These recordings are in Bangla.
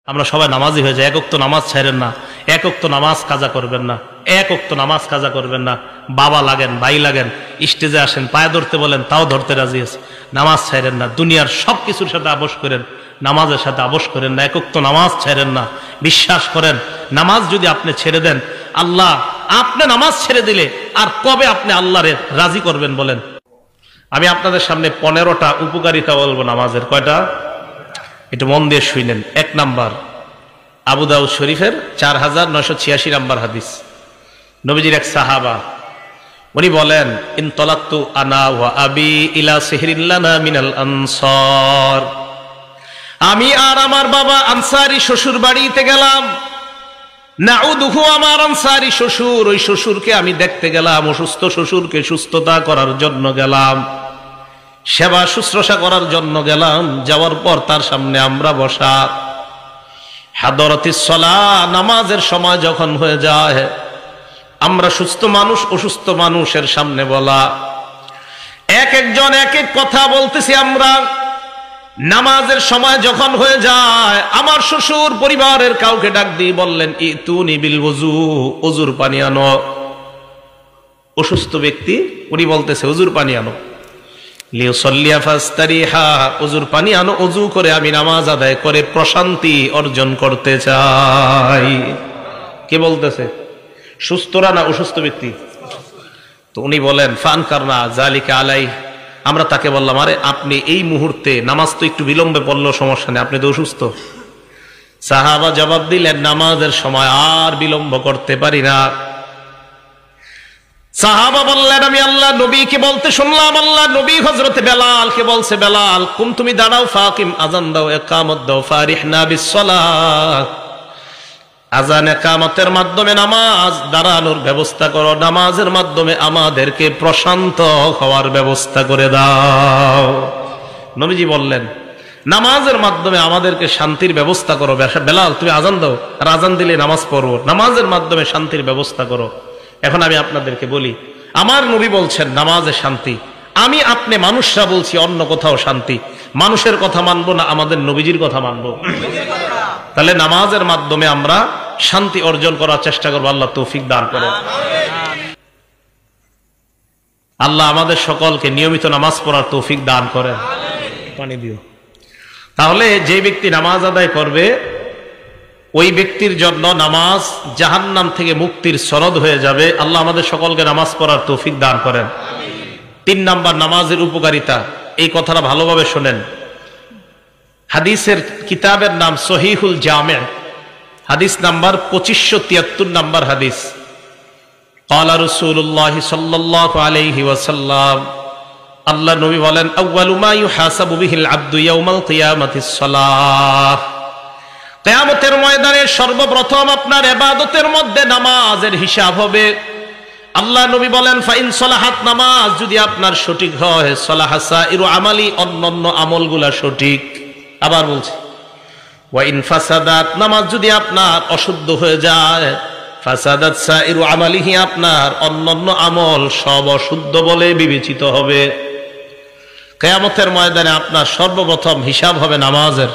আমরা সবাই নামাজি হয়ে যাই, এক ওয়াক্ত নামাজ ছাড়েন না, এক ওয়াক্ত নামাজ কাজা করবেন না, এক ওয়াক্ত নামাজ কাজা করবেন না। বাবা লাগেন, ভাই লাগেন, স্টেজে আসেন, পায়ে ধরতে বলেন, তাও ধরতে রাজি আছে। নামাজ ছাড়েন না, দুনিয়ার সব কিছুর সাথে আপোষ করেন, নামাজের সাথে আপোষ করেন না, এক ওয়াক্ত নামাজ ছাড়েন না। বিশ্বাস করেন, নামাজ যদি আপনি ছেড়ে দেন, আল্লাহ আপনি নামাজ ছেড়ে দিলে আর কবে আপনি আল্লাহরে রাজি করবেন বলেন? আমি আপনাদের সামনে 15টা উপকারিতা বলবো নামাজের। কয়টা? একটু মন দিয়ে শুনেন। 1 নাম্বার, আবু দাউদ শরীফের 4986 নাম্বার হাদিস। নবীজির এক সাহাবা, উনি বলেন, ইনতালাকতু আনা ওয়া আবি ইলা সিহরিন লানা মিনাল আনসার। আমি আর আমার বাবা আনসারী শ্বশুর বাড়িতে গেলাম। নাউদুহু, আমার আনসারী শ্বশুর, ওই শ্বশুরকে আমি দেখতে গেলাম, অসুস্থ শ্বশুরকে সুস্থতা করার জন্য গেলাম, সেবা শুশ্রূষা করার জন্য গেলাম। যাওয়ার পর তার সামনে আমরা বসা। হাদরাতিস সালাহ, নামাজের সময় যখন হয়ে যায়, আমরা সুস্থ মানুষ অসুস্থ মানুষের সামনে বলা, এক একজন এক এক কথা বলতেছি আমরা। নামাজের সময় যখন হয়ে যায়, আমার শ্বশুর পরিবারের কাউকে ডাক দিয়ে বললেন, ইতুনি বিল ওযু, ওযুর পানি আনো। অসুস্থ ব্যক্তি, উনি বলতেছে ওযুর পানি আনো। লিউসাল্লিয়া ফাস্তারিহা, ওযুর পানি আনো, ওযু করে আমি নামাজ আদায় করে প্রশান্তি অর্জন করতে চাই। কে বলতেছে? সুস্থরা না অসুস্থ ব্যক্তি? তো উনি বলেন, ফানকারনা যালিকা আলাই। আমরা তাকে বললাম, আরে আপনি এই মুহূর্তে নামাজ তো একটু বিলম্বে পড়লেও সমস্যা নেই, আপনি তো অসুস্থ। সাহাবা জবাব দিলেন, নামাজের সময় আর বিলম্ব করতে পারি না। সাহাবা বললেন, আমি আল্লাহ নবীকে বলতে শুনলাম, আল্লাহ নবী হযরতে বেলালকে বলছে, বেলাল কুম, তুমি দাঁড়াও, ফাকিম, আযান দাও, ইকামত দাও, ফারিহনা বিসসালাহ। আযান ইকামতের মাধ্যমে নামাজ দাঁড়ানোর ব্যবস্থা করো, নামাজের মাধ্যমে আমাদেরকে প্রশান্ত হওয়ার ব্যবস্থা করে দাও। নবীজি বললেন, নামাজের মাধ্যমে আমাদেরকে শান্তির ব্যবস্থা করো। বেলাল তুমি আযান দাও, আর আযান দিলে নামাজ পড়ো, নামাজের মাধ্যমে শান্তির ব্যবস্থা করো। এখন আমি আপনাদেরকে বলি, আমার নবী বলছেন নামাজে শান্তি, আমি আপনি মানুষরা বলছি অন্য কোথাও শান্তি। মানুষের কথা মানবো না আমাদের নবীজির কথা মানবো? তাহলে নামাজের মাধ্যমে আমরা শান্তি অর্জন করার চেষ্টা করবো। আল্লাহ তৌফিক দান করেন। আল্লাহ আমাদের সকলকে নিয়মিত নামাজ পড়ার তৌফিক দান করেন। পানি দিও। তাহলে যে ব্যক্তি নামাজ আদায় করবে, ওই ব্যক্তির জন্য নামাজ জাহান্নাম থেকে মুক্তির সনদ হয়ে যাবে। আল্লাহ আমাদের সকলকে নামাজ পড়ার তৌফিক দান করেন। 3 নাম্বার, নামাজের উপকারিতা। এই কথাটা ভালোভাবে শোনেন। হাদিসের কিতাবের নাম সহিহুল জামে, হাদিস নাম্বার 2573 নাম্বার হাদিস। ক্বালা রাসূলুল্লাহ সাল্লাল্লাহু আলাইহি ওয়াসাল্লাম, আল্লাহ নবী বলেন, আউয়ালু মা ইউহাসাবু বিহিল আবদু ইয়াউমাল কিয়ামাতিস সালাহ। কিয়ামতের ময়দানে সর্বপ্রথম আপনার ইবাদতের মধ্যে নামাজের হিসাব হবে। আল্লাহ নবী বলেন, ফাইন সালাহাত, নামাজ যদি আপনার সঠিক হয়, সালাহা সাইরু আমালি, অন্যান্য আমলগুলা সঠিক। আবার বলছি, ওয়া ইন ফাসাদাত, নামাজ যদি আপনার অশুদ্ধ হয়ে যায়, ফাসাদাত সাইরু আমালিহি, আপনার অন্যান্য আমল সব অশুদ্ধ বলে বিবেচিত হবে। কিয়ামতের ময়দানে আপনার সর্বপ্রথম হিসাব হবে নামাজের।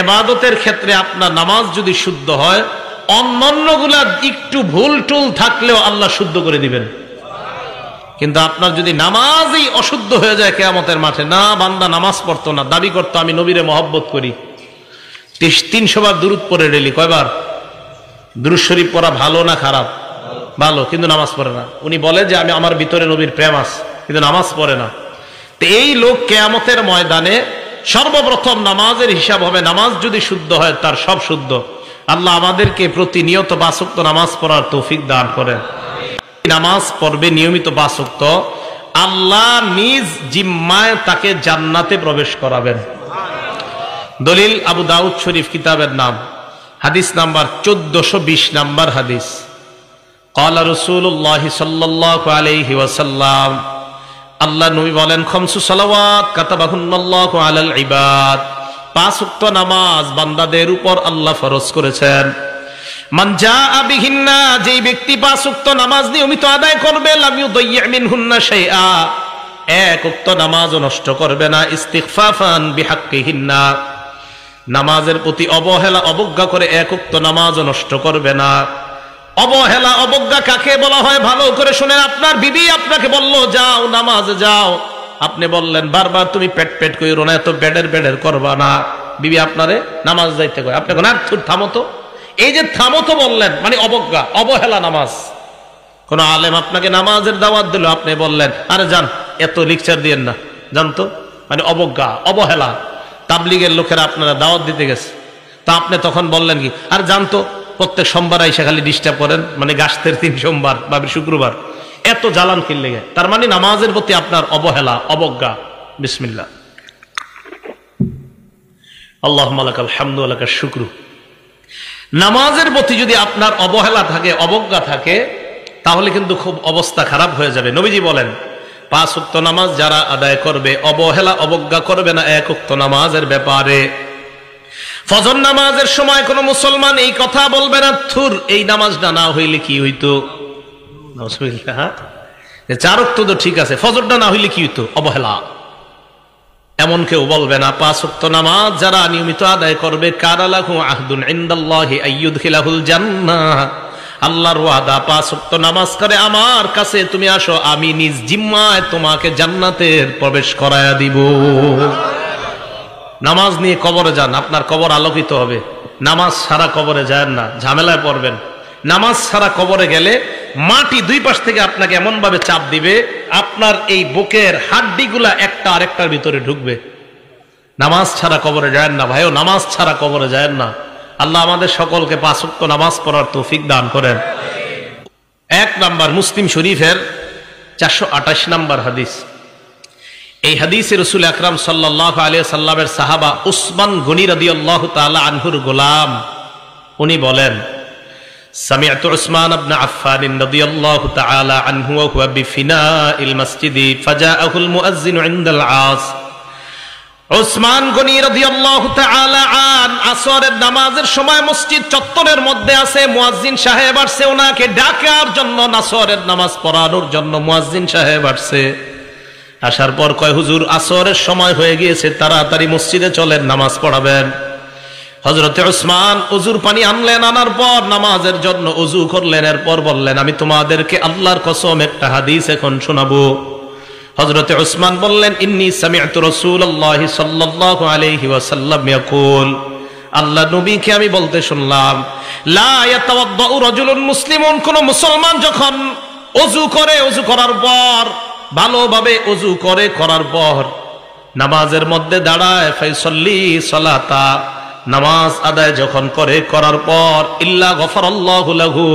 ইবাদতের ক্ষেত্রে আপনার নামাজ যদি শুদ্ধ হয়, অন্যান্যগুলা একটু ভুল টুল থাকলেও আল্লাহ শুদ্ধ করে দিবেন। কিন্তু আপনার যদি নামাজই অশুদ্ধ হয়ে যায় কিয়ামতের মাঠে, না বান্দা নামাজ পড়তো না, দাবি করতো আমি নবীরে মহব্বত করি, 300 বার দুরূদ পড়ে ডেলি, কয়বার? দুরূদ শরীফ পড়া ভালো না খারাপ? ভালো, কিন্তু নামাজ পড়ে না। উনি বলে যে আমি, আমার ভিতরে নবীর প্রেম আছে, কিন্তু নামাজ পড়ে না। তো এই লোক কিয়ামতের ময়দানে সর্বপ্রথম নামাজের হিসাব হবে। নামাজ যদি শুদ্ধ হয়, তার সব শুদ্ধ। আল্লাহ আমাদেরকে প্রতিনিয়ত 5 ওয়াক্ত নামাজ পড়ার তৌফিক দান করেন। নামাজ পড়বে নিয়মিত 5 ওয়াক্ত, আল্লাহ নিজ জিম্মায় তাকে জান্নাতে প্রবেশ করাবেন। দলিল আবু দাউদ শরীফ কিতাবের নাম, হাদিস নাম্বার 1420 নাম্বার হাদিস। ক্বালা রাসূলুল্লাহ সাল্লাল্লাহু আলাইহি ওয়াসাল্লাম, আল্লাহ নবী বলেন, খামসু সালাওয়াত কাতাবাহুন্নাল্লাহু আলাল ইবাদ, 5 ওয়াক্ত নামাজ বান্দাদের উপর আল্লাহ ফরজ করেছেন। মান জাআ বিহিন্না, যেই ব্যক্তি 5 ওয়াক্ত নামাজ নিয়মিত আদায় করবে, লাম ইউদাইয়্যি মিনহুন্না শাইআ, 1 ওয়াক্ত নামাজও নষ্ট করবে না, ইস্তিগফাফান বিহাক্কিহিন্না, নামাজের প্রতি অবহেলা অবজ্ঞা করে এক ওয়াক্ত নামাজও নষ্ট করবে না। অবহেলা অবজ্ঞা কাকে বলা হয় ভালো করে শুনেন। আপনার বিবি আপনাকে বলল যাও নামাজে যাও, আপনি বললেন বারবার তুমি পেট পেট কইরো না, এত বেডের করবা না। বিবি আপনারে নামাজ যাইতে কয়, আপনি কোন থামো তো। এই যে থামো তো বললেন মানে অবজ্ঞা অবহেলা নামাজ। কোন আলেম আপনাকে নামাজের দাওয়াত দিল, আপনি বললেন আরে যান এত লেকচার দিয়েন না, জানতো মানে অবজ্ঞা অবহেলা। তাবলিগের লোকেরা আপনারা দাওয়াত দিতে গেছে, তা আপনি তখন বললেন কি আর জানতো প্রত্যেক সোমবার এসে খালি ডিস্টার্ব করেন, মানে গাছের 3 সোমবার বা শুক্রবার এত জ্বালান কিনলে গে, তার মানে নামাজের প্রতি আপনার অবহেলা অবজ্ঞা। বিসমিল্লাহ, আল্লাহুম্মা লাকাল হামদু ওয়া লাকাশ শুকরু। নামাজের প্রতি যদি আপনার অবহেলা থাকে অবজ্ঞা থাকে তাহলে কিন্তু খুব অবস্থা খারাপ হয়ে যাবে। নবীজি বলেন 5 ওয়াক্ত নামাজ যারা আদায় করবে অবহেলা অবজ্ঞা করবে না 1 ওয়াক্ত নামাজের ব্যাপারে। ফজর নামাজের সময় কোন মুসলমান এই কথা বলবে না থুর এই নামাজটা না হইলে কি হইতো, 4 ওয়াক্ত তো ঠিক আছে, ফজরটা না হইলে কি হইতো, অবহেলা এমন কেউ বলবে না। 5 ওয়াক্ত নামাজ যারা নিয়মিত আদায় করবে কানা লাহু আহদুন ইনদাল্লাহি আইয়ুদখিলাহুল জান্নাহ, আল্লাহর ওয়াদা 5 ওয়াক্ত নামাজ করে আমার কাছে তুমি আসো, আমি নিজ জিম্মায় তোমাকে জান্নাতের প্রবেশ করায়া দিব। নামাজ নিয়ে কবরে যান, আপনার কবর আলোকিত হবে। নামাজ ছাড়া কবরে যান না, ঝামেলায় পড়বেন। নামাজ ছাড়া কবরে গেলে মাটি 2 পাশ থেকে আপনাকে এমন ভাবে চাপ দিবে আপনার এই বুকের হাড্ডিগুলা একটা আরেকটার ভিতরে ঢুকবে। নামাজ ছাড়া কবরে যান না ভাইও, নামাজ ছাড়া কবরে যান না। আল্লাহ আমাদের সকলকে 5 ওয়াক্ত নামাজ পড়ার তৌফিক দান করেন। 1 নাম্বার মুসলিম শরীফের 428 নাম্বার হাদিস। এই হাদিসে রাসূল আকরাম সাল্লাল্লাহু আলাইহি সাল্লামের সাহাবা উসমান গনি রাদিয়াল্লাহু তাআলা আনহুর গোলাম উনি বলেন সামি'তু উসমান ইবনে আফফান রাদিয়াল্লাহু তাআলা আনহু ওয়া হুয়া বিফিনাইল মসজিদি ফাজাআহুল মুয়াজ্জিন ইনদাল আস। উসমান গনি রাদিয়াল্লাহু তাআলা আন আসরের নামাজের সময় মসজিদ চত্বরের মধ্যে আছে, মুয়াজ্জিন সাহেব আসছে ওনাকে ডাকার জন্য, আসরের নামাজ পড়ানোর জন্য মুয়াজ্জিন সাহেব আসছে। আসার পর কয় হুজুর আসরের সময় হয়ে গিয়েছে, তাড়াতাড়ি মসজিদে চলেন নামাজ পড়াবেন। হযরতে উসমান ওযুর পানি আনলেন, আনার পর নামাজের জন্য ওযু করলেন, এরপর বললেন আমি তোমাদেরকে আল্লাহর কসম একটা হাদিস এখন শোনাবো। হযরতে উসমান বললেন ইন্নী সামি'তু রাসূলুল্লাহি সাল্লাল্লাহু আলাইহি ওয়াসাল্লাম ইয়াকুল, আল্লাহ নবীকে আমি বলতে শুনলাম লা ইয়াতাওয়াদ্দাউ রাজুলুন মুসলিমুন, কোন মুসলমান যখন ওযু করে ওযু করার পর ভালোভাবে ওযু করে করার পর নামাজের মধ্যে দাঁড়ায় ফাইসাল্লি সালাতা, নামাজ আদায় যখন করে করার পর ইল্লা গফারাল্লাহু লাহু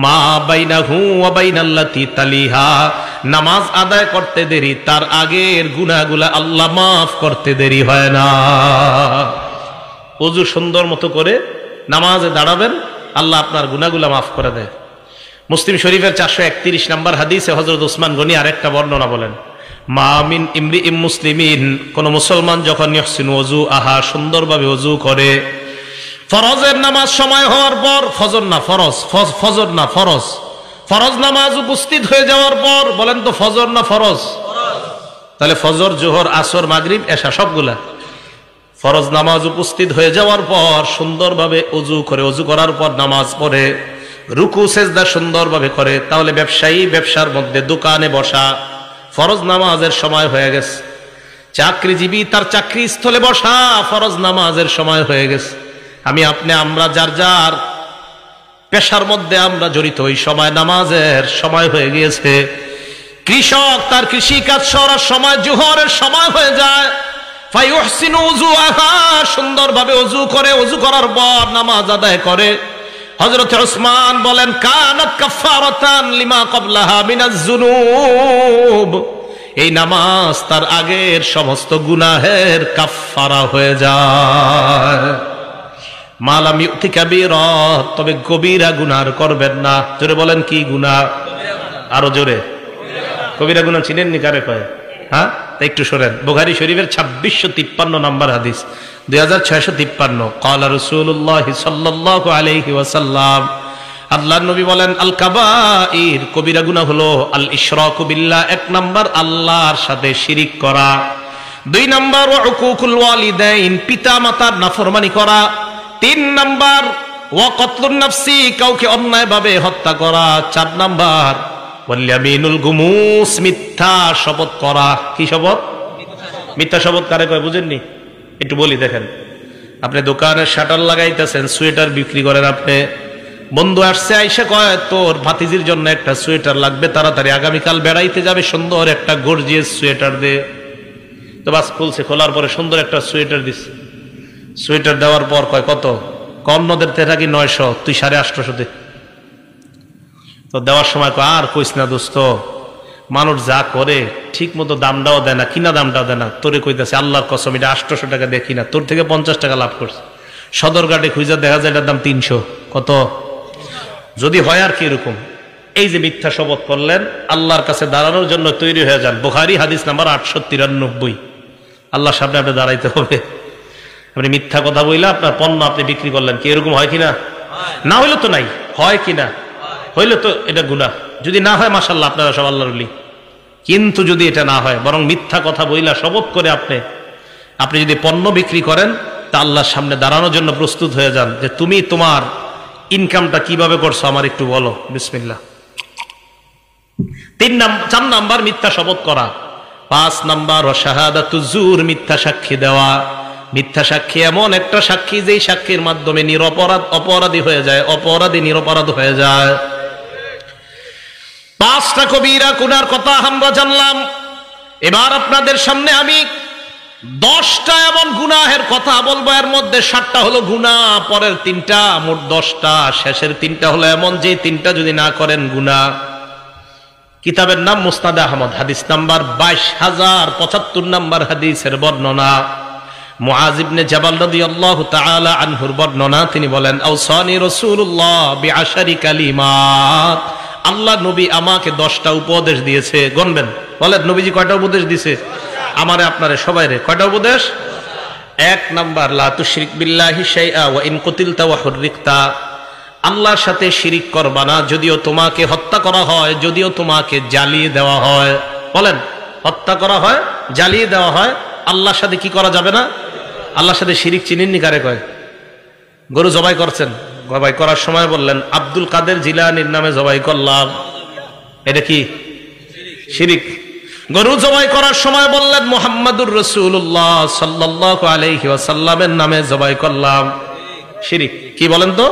মা বাইনাহু ওয়া বাইনাল্লাতি তালিহা, নামাজ আদায় করতে দেরি তার আগের গুনাহগুলো আল্লাহ মাফ করতে দেরি হয় না। ওযু সুন্দর মতো করে নামাজে দাঁড়াবেন, আল্লাহ আপনার গুনাহগুলো মাফ করে দেয়। মুসলিম শরীফের 431 নম্বর হাদিসে হযরত উসমান গনি আরেকটা বর্ণনা বলেন মা মিন ইমরিইম মুসলিমিন, কোন মুসলমান যখন ইহসিনু ওযু আহা সুন্দরভাবে ওযু করে ফরজের নামাজ সময় হওয়ার পর, ফজর না ফরজ, ফজর না ফরজ, ফরজ নামাজ উপস্থিত হয়ে যাওয়ার পর, বলেন তো ফজর না ফরজ? তাহলে ফজর জোহর আসর মাগরিব এশা সবগুলা ফরজ নামাজ উপস্থিত হয়ে যাওয়ার পর সুন্দরভাবে ওযু করে, ওযু করার পর নামাজ পড়ে রুকু সেজদা সুন্দরভাবে করে, তাহলে ব্যবসায়ী ব্যবসার মধ্যে দোকানে বসা, ফরজ নামাজের সময় হয়ে গেছে। চাকরিজীবী তার চাকরি স্থলে বসা, ফরজ নামাজের সময় হয়ে গেছে। আমি আপনি আমরা যার যার পেশার মধ্যে আমরা জড়িত, ওই সময় নামাজের সময় হয়ে গিয়েছে। কৃষক তার কৃষি কাজ করার সময় জোহরের সময় হয়ে যায়, ফায়ুহসিনু উযুআহা, সুন্দরভাবে ওযু করে, ওযু করার পর নামাজ আদায় করে। হযরত উসমান বলেন কানাত কাফফারাতান লিমা ক্বাবলাহা মিনাজ যুনুব, এই নামাজ তার আগের সমস্ত গুনাহের কাফফারা হয়ে যায়। মালাম ইউতি কাবীরা, তবে কবিরা গুনাহ করবেন না। জোরে বলেন কি গুনাহ? আরো জোরে। কবিরা গুনাহ চিনেন নি কারে কয়? হ্যাঁ, একটু শোনেন। বুখারী শরীফের 2653 নম্বর হাদিস, 2653, ক্বালা রাসূলুল্লাহ সাল্লাল্লাহু আলাইহি ওয়াসাল্লাম, আল্লাহর নবী বলেন আল কাবাইর, কবিরা গুনাহ হলো আল ইশরাকু বিল্লাহ, 1 নাম্বার আল্লাহর সাথে শিরিক করা। 2 নাম্বার উকুকুল ওয়ালিদাইন, পিতা মাতার নাফরমানি করা। 3 নাম্বার ওয়া কতলুন নাফসি, কাউকে অন্যায়ভাবে হত্যা করা। 4 নাম্বার ওয়াল ইয়ামিনুল গুমুস, মিথ্যা শপথ করা। কি শপথ? মিথ্যা শপথ কারে কয় বুঝেননি? একটু বলি দেখেন। আপনি দোকানে শাটার লাগাইতেছেন, সোয়েটার বিক্রি করেন, আপনি বন্ধু আসছে, আইসা কয় তোর ভাতিজির জন্য একটা সোয়েটার লাগবে, তাড়াতাড়ি আগামীকাল বেড়াইতে যাবে, সুন্দর একটা গর্জিয়াস সোয়েটার দে। তো বাস খুলছে, খোলার পরে সুন্দর একটা সোয়েটার দিচ্ছে। সোয়েটার দেওয়ার পর কয় কত? অন্যদের থেকে কি 900, তুই 850 দে। তো দেওয়ার সময় কয় আর কইস না দোস্ত, মানুষ যা করে ঠিক মতো দামটাও দেয় না, কিনা দামটাও দেয় না। তোরে কইতেছে আল্লাহর কসম, এটা 800 টাকা দেখি না, তোর থেকে 50 টাকা লাভ করছে। সদরঘাটে খুঁজে দেখা যায় এটার দাম 300। কত? যদি হয় আর কি এরকম। এই যে মিথ্যা শপথ করলেন, আল্লাহর কাছে দাঁড়ানোর জন্য তৈরি হয়ে যান। বুখারী হাদিস নাম্বার 893। আল্লাহর সামনে আপনি দাঁড়াইতে হবে। আপনি মিথ্যা কথা বললে আপনার পণ্য আপনি বিক্রি করলেন, কি এরকম হয় কিনা? না হইলে তো নাই, হয় কিনা? হইলে তো এটা গুনাহ। যদি না হয় মাশাআল্লাহ, আপনারা সব আল্লাহর ওলি। কিন্তু যদি এটা না হয়, বরং মিথ্যা কথা বইলা শপথ করে আপনি যদি পণ্য বিক্রি করেন, তা আল্লাহর সামনে দাঁড়ানোর জন্য প্রস্তুত হয়ে যান যে তুমি তোমার ইনকামটা কিভাবে করছো আমার একটু বলো। বিসমিল্লাহ। 4 নাম্বার মিথ্যা শপথ করা। 5 নাম্বার শাহাদাতুজ জুর, মিথ্যা সাক্ষী দেওয়া। মিথ্যা সাক্ষী এমন একটা সাক্ষী যেই সাক্ষীর মাধ্যমে অপরাধী হয়ে যায়, অপরাধী নিরপরাধ হয়ে যায়। 5টা কবিরা গুনার কথা আমরা জানলাম। এবার আপনাদের সামনে আমি 10টা এমন গুনাহের কথা বলবো। এর মধ্যে 7টা হলো গুনাহ, পরের 3টা, মোট 10টা। শেষের 3টা হলো এমন যে 3টা যদি না করেন গুনাহ। কিতাবের নাম মুসনাদ আহমদ, হাদিস নাম্বার 22075 নাম্বার হাদিসের বর্ণনা। মুআজ ইবনে জাবাল রাদিয়াল্লাহু তাআলা আনহুর বর্ণনা। তিনি বলেন, আওসানি রাসূলুল্লাহ বিআশারি কালিমাত, আল্লাহ নবী আমাকে 10টা উপদেশ দিয়েছে। গণবেন, বলেন নবীজি কয়টা উপদেশ দিয়েছে? আমারে আপনারে সবাইরে কয়টা উপদেশ? 1 নাম্বার লা তুশরিক বিল্লাহি শাইআ ওয়া ইন কুতিলতা ওয়া হুররিকতা, আল্লাহর সাথে শিরিক করবা না, যদিও তোমাকে হত্যা করা হয়, যদিও তোমাকে জ্বালিয়ে দেওয়া হয়। বলেন, হত্যা করা হয়, জ্বালিয়ে দেওয়া হয়, আল্লাহর সাথে কি করা যাবে না? আল্লাহর সাথে শিরিক চিনেননি কারে কয়? গরু জবাই করছেন, জবাই করার সময় বললেন আব্দুল কাদের জিলানীর নামে জবাই করলাম, এটা কি শিরিক? গরু জবাই করার সময় বললেন মুহাম্মাদুর রাসূলুল্লাহ সাল্লাল্লাহু আলাইহি ওয়াসাল্লামের নামে জবাই করলাম, শিরিক। কি বলেন তো?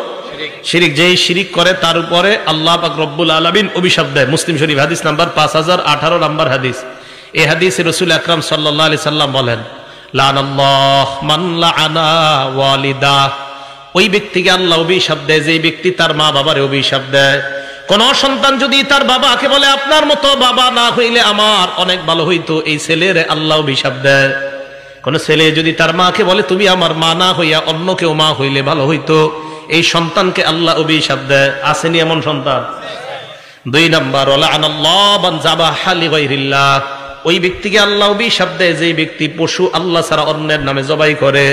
শিরিক। যেই শিরিক করে তার উপরে আল্লাহ পাক রব্বুল আলামিন অভিশাপ দেয়। মুসলিম শরীফ হাদিস নাম্বার 5018 নাম্বার হাদিস। এই হাদিসে রাসূল আকরাম সাল্লাল্লাহু আলাইহি সাল্লাম বলেন, লানাল্লাহু মান লাআনা ওয়ালিদা, ওই ব্যক্তিকে আল্লাহ অভিশাপ দেয় যে ব্যক্তি তার মা বাবারে অভিশাপ দেয়। কোন সন্তান যদি তার বাবাকে বলে আপনার মতো বাবা না হইলে আমার অনেক ভালো হইতো, এই ছেলের আল্লাহ অভিশাপ দেয়। কোন ছেলে যদি তার মাকে বলে তুমি আমার মা না হইয়া অন্য কেউ মা হইলে ভালো হইতো, এই সন্তানকে আল্লাহ অভিশাপ দেয়। আসেনি এমন সন্তান? 2 নাম্বার লাআনাল্লাহু মান যাবাহা লিগাইরিল্লাহ, ওই ব্যক্তিকে আল্লাহ অভিশাপ দেয় যে ব্যক্তি পশু আল্লাহ ছাড়া অন্যের নামে জবাই করে।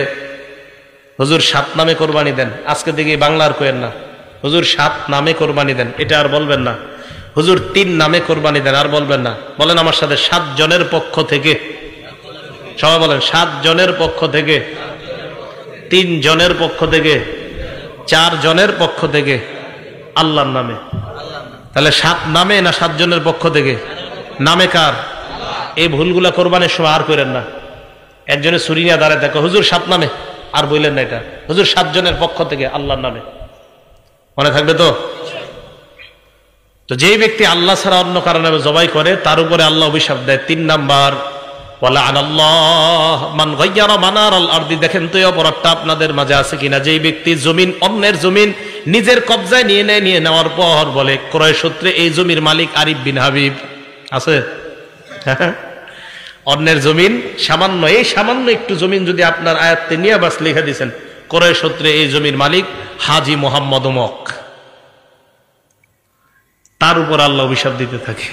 হুজুর 7 নামে কোরবানি দেন, আজকে থেকে বাংলার কোয়েন না। হুজুর 7 নামে কোরবানি দেন, এটা আর বলবেন না। হুজুর 3 নামে কোরবানি দেন, আর বলবেন না। বলেন আমার সাথে, 7 জনের পক্ষ থেকে। সবাই বলেন, 7 জনের পক্ষ থেকে, 3 জনের পক্ষ থেকে, 4 জনের পক্ষ থেকে, আল্লাহর নামে। তাহলে 7 নামে না 7 জনের পক্ষ থেকে? নামে কার? এই ভুলগুলা কোরবানির সময় আর করেন না। একজনে ছুরি নিয়ে দাঁড়ায় দেখো, হুজুর 7 নামে, আর বললেন না এটা। হুজুর 7 জনের পক্ষ থেকে, আল্লাহর নামে। মনে থাকবে তো? তো যেই ব্যক্তি আল্লাহ ছাড়া অন্য কারো নামে জবাই করে তার উপরে আল্লাহ অভিশাপ দেয়। 3 নাম্বার ওয়ালাআনাল্লাহু মান গায়্যারা মানারাল আরদি, দেখেন তো এই অপরাধটা আপনাদের মাঝে আছে কিনা। যেই ব্যক্তি জমিন, অন্যের জমিন নিজের কবজায় নিয়ে নেয়, নিয়ে নেওয়ার পর বলে ক্রয় সূত্রে এই জমির মালিক আরিফ বিন হাবিব। আছে? অন্যের জমিন সামান্য, এই সামান্য একটু জমিন যদি আপনার আয়াত্তে নিয়ে বাস লিখে দিয়েছেন ক্রয় সূত্রে এই জমির মালিক হাজী মোহাম্মদ অমক, তার উপর আল্লাহ অভিশাপ দিতে থাকে।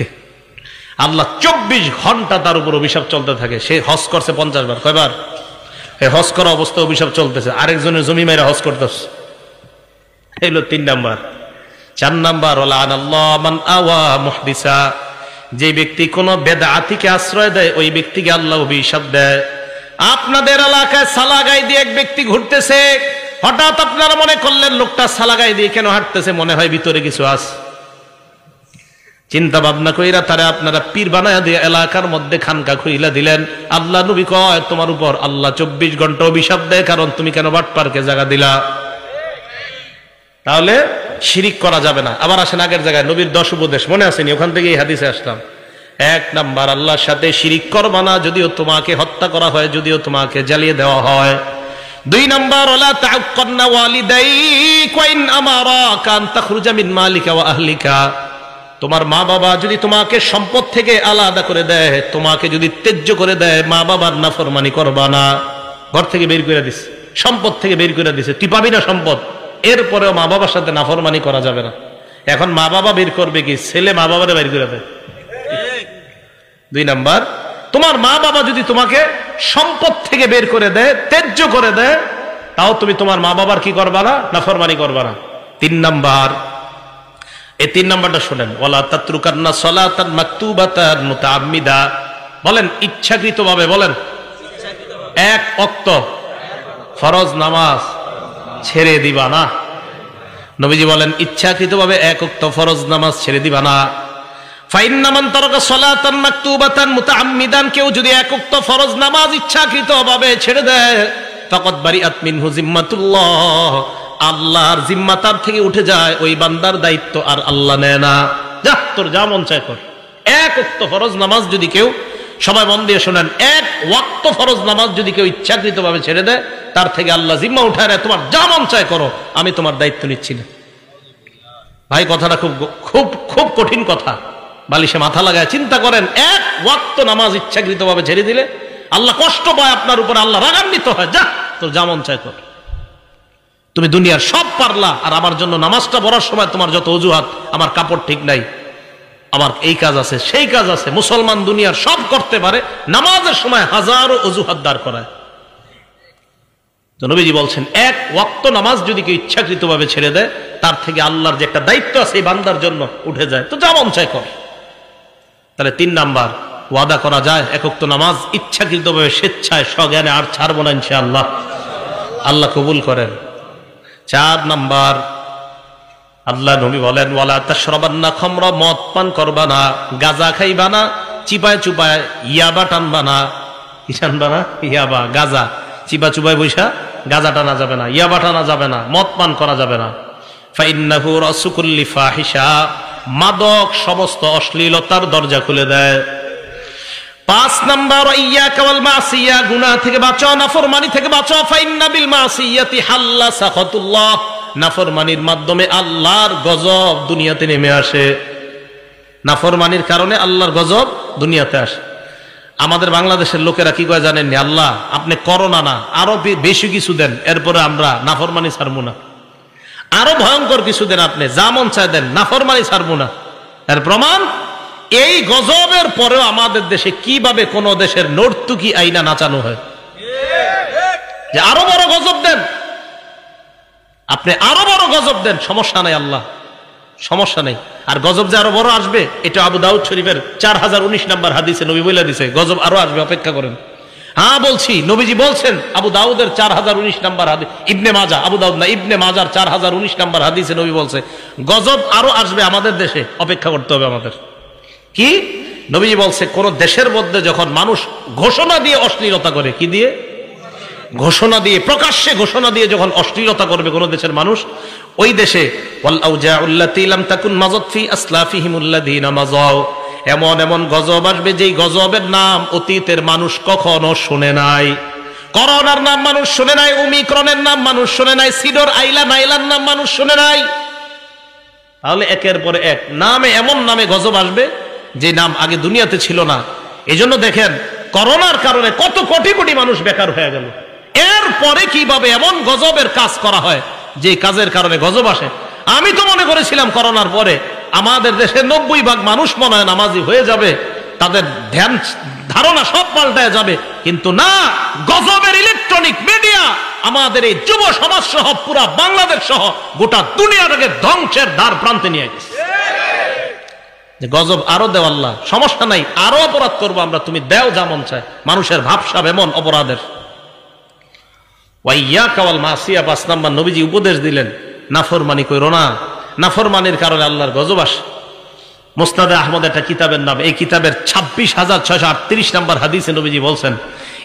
আল্লাহ 24 ঘন্টা তার উপর অভিশাপ চলতে থাকে। সে হজ করছে 50 বার, কয়বার? এই হজ করা অবস্থায় অভিশাপ চলতেছে, আরেকজনের জমি মেরে হজ করতেছে। এগুলো 3 নাম্বার। 4 নাম্বার লাআনাল্লাহু মান আওয়া মুহদিসা, যে ব্যক্তি কোন বেদআতিকে আশ্রয় দেয় ওই ব্যক্তিকে আল্লাহ অভিশাপ দেয়। আপনাদের এলাকায় সালাগাই দিয়ে এক ব্যক্তি ঘুরতেছে, হঠাৎ আপনারা মনে করলেন লোকটা সালাগাই দিয়ে কেন হাঁটতেছে, মনে হয় ভিতরে কিছু আছে। চিন্তা ভাবনা কইরা তারা আপনারা পীর বানায়া দিয়ে এলাকার মধ্যে খানকা খুইলা দিলেন। আল্লাহ নবী কয় তোমার উপর আল্লাহ 24 ঘন্টা অভিশাপ দেয়, কারণ তুমি কেন বাটপারকে জায়গা দিলা। তাহলে শিরিক করা যাবে না। আবার আসেন আগের জায়গায় নবীর 10 উপদেশ মনে আসেনি, ওখান থেকে এই হাদিসে আসলাম। 1 নাম্বার, আল্লাহর সাথে শিরিক করবা না, যদিও তোমাকে হত্যা করা হয়, যদিও তোমাকে জ্বালিয়ে দেওয়া হয়। 2 নাম্বার, ওয়ালা তা'আক্কান্না ওয়ালিদাইক ওয়া ইন আমারাকা আন তাখরুজা মিন মালিকা ওয়া আহলিকা। তোমার মা বাবা যদি তোমাকে সম্পদ থেকে আলাদা করে দেয়, তোমাকে যদি ত্যায্য করে দেয়, মা বাবার নাফরমানি করবা না। ঘর থেকে বের করে দিছে, সম্পদ থেকে বের করে দিছে, তুই পাবি না সম্পদ, এরপরেও মা বাবার সাথে নাফরমানি করা যাবে না। এখন মা বাবা বের করবে কি, ছেলে মা বাবারে বের করে দেয়। 2 নাম্বার, তোমার মা বাবা যদি তোমাকে সম্পদ থেকে বের করে দেয়, ত্যায্য করে দেয়, তাও তুমি তোমার মা বাবার কি করবা না, নাফরমানি করবা না। 3 নাম্বার, এই 3 নাম্বারটা শুনেন, ওয়ালা তাতরুকান্না সালাতান মাকতুবাতান মুতাআম্মিদা। বলেন ইচ্ছাকৃতভাবে, বলেন 1 ওয়াক্ত ফরজ নামাজ ছেড়ে দিবা না। নবীজি বলেন ইচ্ছাকৃতভাবে 1 ওয়াক্ত ফরজ নামাজ ছেড়ে দিবা না। ফাইন্না মান তারাকা সালাতান মাকতুবাতান মুতাআম্মিদান, কেউ যদি 1 ওয়াক্ত ফরজ নামাজ ইচ্ছাকৃতভাবে ছেড়ে দেয়, ফাকাদ বারিআত মিনহু জিম্মাতুল্লাহ, আল্লাহর জিম্মা তার থেকে উঠে যায়, ওই বান্দার দায়িত্ব আর আল্লাহ নেয় না। যা তোর যা মন চায় কর। 1 ওয়াক্ত ফরজ নামাজ যদি কেউ, সবাই মন দিয়ে শোনেন, 1 ওয়াক্ত ফরজ নামাজ যদি কেউ ইচ্ছাকৃতভাবে ছেড়ে দেয়, তার থেকে আল্লাহ জিম্মা উঠায় নেয়, তোমার যা মন চায় করো, আমি তোমার দায়িত্ব নিচ্ছি না। ভাই কথাটা খুব খুব খুব কঠিন কথা, বালিশে মাথা লাগায় চিন্তা করেন। 1 ওয়াক্ত নামাজ ইচ্ছাকৃতভাবে ছেড়ে দিলে আল্লাহ কষ্ট পায় আপনার উপর, আল্লাহ রাগান্বিত হয়। যা তোর যা মন চায় কর। তুমি দুনিয়ার সব পারলা, আর আমার জন্য নামাজটা পড়ার সময় তোমার যত অজুহাত, আমার কাপড় ঠিক নাই, আমার এই কাজ আছে, সেই কাজ আছে। মুসলমান দুনিয়ার সব করতে পারে, নামাজের সময় হাজারো অজুহাত দাঁড় করায়। তো নবীজি বলছেন 1 ওয়াক্ত নামাজ যদি কেউ ইচ্ছাকৃতভাবে ছেড়ে দেয়, তার থেকে আল্লাহর যে একটা দায়িত্ব আছে এই বান্দার জন্য উঠে যায়। তো যা মন চায় কর। তাহলে 3 নাম্বার, ওয়াদা করা যায় 1 ওয়াক্ত নামাজ ইচ্ছাকৃতভাবে স্বেচ্ছায় সজ্ঞানে আর ছাড়বো না ইনশাআল্লাহ। আল্লাহ কবুল করেন। 4 নাম্বার, আল্লাহ নবী বলেন ওয়ালা তাশরাবান্না খামরা, মদ পান করবা না, গাঁজা খাইবা না, চিপায় চুপায় ইয়াবা টানবা না। কি টানবা না? ইয়াবা, গাঁজা। চিপা চুপায় বৈশা গাঁজা টানা যাবে না, ইয়াবা টানা যাবে না, মদ পান করা যাবে না। ফাইন্নাহু রাসু কুল্লি ফাহিশা, মাদক সমস্ত অশ্লীলতার দরজা খুলে দেয়। 5 নাম্বার, ইয়াকা ওয়াল মাসিয়া, গুনাহ থেকে বাঁচো, নাফরমানি থেকে বাঁচো। ফাইন্না বিল মাসিয়াতি হাল্লা সাখাতুল্লাহ, নাফরমানির মাধ্যমে আল্লাহর গজব দুনিয়াতে নেমে আসে। নাফরমানির কারণে আল্লাহর গজব দুনিয়াতে আসে। আমাদের বাংলাদেশের লোকেরা কি কয় জানেন? আল্লাহ আপনি করোনা না, আরো বেশি কিছু দেন, এরপরে আমরা নাফরমানি ছাড়বো না। আরো ভয়ঙ্কর কিছু দেন, আপনি যা মন চায় দেন, নাফরমানি ছাড়বো না। এর প্রমাণ এই গজবের পরেও আমাদের দেশে কিভাবে কোন দেশের নর্তুকি আইনা নাচানো হয়, যে আরো বড় গজব দেন, আপনি আরো বড় গজব দেন, সমস্যা নাই, আল্লাহ সমস্যা নেই। আর গজব যে আরো বড় আসবে, এটা আবু দাউদ শরীফের 4019 নম্বর হাদিসে নবী বলে দিছে, গজব আরো আসবে, অপেক্ষা করেন। হ্যাঁ বলছি, নবীজি বলছেন, আবু দাউদের 4019 নম্বর হাদিস, ইবনে মাজা, আবু দাউদ না, ইবনে মাজার 4019 নম্বর হাদিসে নবী বলছে গজব আরো আসবে আমাদের দেশে, অপেক্ষা করতে হবে আমাদের। কি নবীজি বলছে, কোন দেশের মধ্যে যখন মানুষ ঘোষণা দিয়ে অশ্লীলতা করে, কি দিয়ে? ঘোষণা দিয়ে, প্রকাশ্যে ঘোষণা দিয়ে যখন অশ্লীলতা করবে কোন দেশের মানুষ, ওই দেশে ওয়াল আউজাউল্লাতী লাম তাকুন মাযাত ফি আসলাফিহিমুল্লাযীনা মাযাউ, এমন এমন গজব আসবে যেই গজবের নাম অতীতের মানুষ কখনো শুনে নাই। করোনার নাম মানুষ শুনে নাই, ওমিক্রনের নাম মানুষ শুনে নাই, সিডর আইলা নাইলার নাম মানুষ শুনে নাই। তাহলে একের পর এক নামে, এমন নামে গজব আসবে যে নাম আগে দুনিয়াতে ছিল না। এজন্য দেখেন করোনার কারণে কত কোটি কোটি মানুষ বেকার হয়ে গেল। এরপরে কিভাবে এমন গজবের কাজ করা হয় যে কাজের কারণে গজব আসে। আমি তো মনে করেছিলাম করোনার পরে আমাদের দেশে 90% মানুষ মনে হয় নামাজি হয়ে যাবে, তাদের ধ্যান ধারণা সব পাল্টায় যাবে, কিন্তু না, গজবের ইলেকট্রনিক মিডিয়া আমাদের এই যুব সমাজ সহ পুরা বাংলাদেশ সহ গোটা দুনিয়াটাকে ধ্বংসের দ্বার প্রান্তে নিয়ে গেছে। যে গজব আরো দেও আল্লাহ, সমস্যা নাই, আরো অপরাধ করবো আমরা, তুমি দেও যা মন চায়। মানুষের ভাবসাব এমন অপরাধের। ওয়াইয়াকা ওয়াল মাসিয়া, 5 নাম্বার নবীজি উপদেশ দিলেন, নাফরমানি কইরো না, নাফরমানির কারণে আল্লাহর গজব আসে। মুসনাদে আহমদ একটা কিতাবের নাম, এই কিতাবের 26,638 নাম্বার হাদিসে নবীজি বলছেন,